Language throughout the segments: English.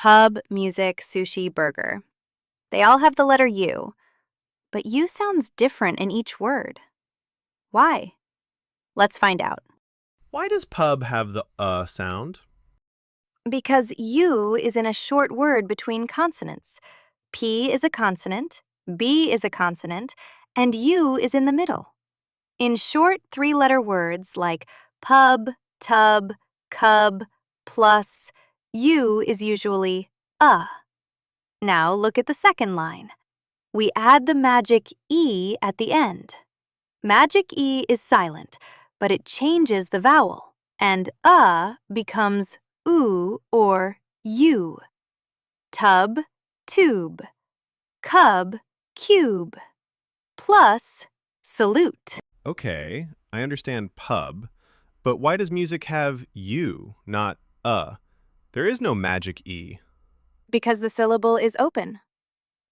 Pub, music, sushi, burger. They all have the letter U, but U sounds different in each word. Why? Let's find out. Why does pub have the sound? Because U is in a short word between consonants. P is a consonant, B is a consonant, and U is in the middle. In short three-letter words like pub, tub, cub, plus, U is usually Now look at the second line. We add the magic E at the end. Magic E is silent, but it changes the vowel, and becomes oo or U. Tub, tube. Cub, cube. Plus, salute. Okay, I understand pub, but why does music have U, not There is no magic E. Because the syllable is open.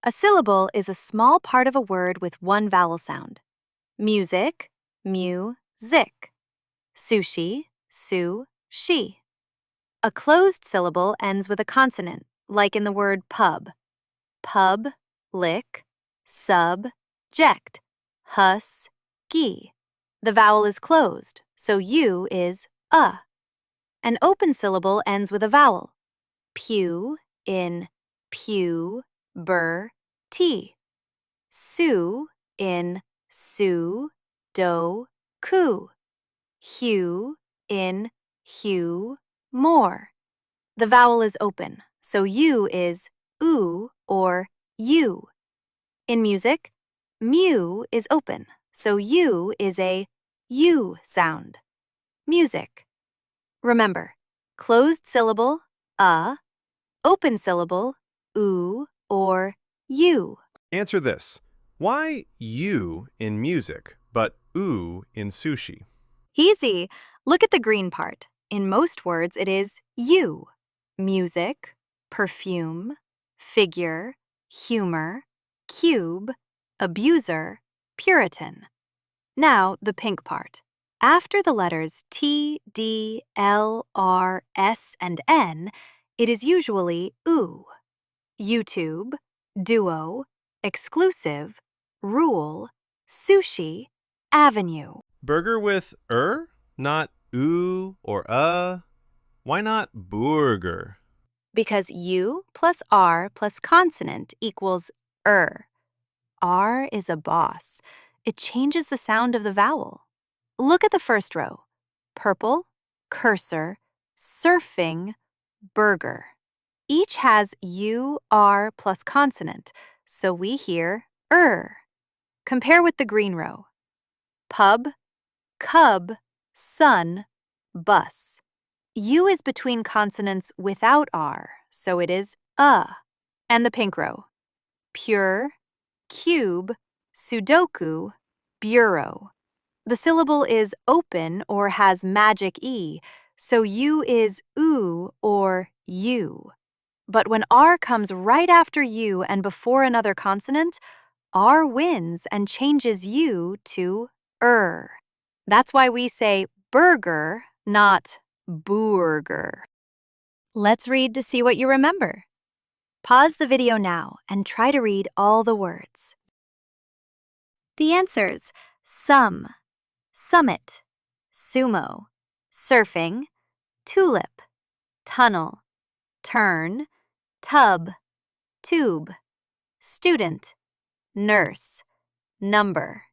A syllable is a small part of a word with one vowel sound. Music, mu, zik. Sushi, su, she. A closed syllable ends with a consonant, like in the word pub. Pub, lick, sub, ject, hus, gi. The vowel is closed, so U is An open syllable ends with a vowel. Pew in pew, bur, t. Su in su, do, ku. Hue in hue, more. The vowel is open, so U is oo or U. In music, mu is open, so U is a U sound. Music. Remember, closed syllable, open syllable, oo or U. Answer this. Why U in music, but oo in sushi? Easy. Look at the green part. In most words, it is U. Music, perfume, figure, humor, cube, abuser, Puritan. Now, the pink part. After the letters T, D, L, R, S, and N, it is usually oo. YouTube, duo, exclusive, rule, sushi, avenue. Burger with not oo or Why not burger? Because U plus R plus consonant equals R is a boss. It changes the sound of the vowel. Look at the first row. Purple, cursor, surfing, burger. Each has U, R plus consonant, so we hear Compare with the green row. Pub, cub, sun, bus. U is between consonants without R, so it is And the pink row. Pure, cube, sudoku, bureau. The syllable is open or has magic E, so U is oo or U. But when R comes right after U and before another consonant, R wins and changes U to That's why we say burger, not burger. Let's read to see what you remember. Pause the video now and try to read all the words. The answers: sum, summit, sumo, surfing, tulip, tunnel, turn, tub, tube, student, nurse, number.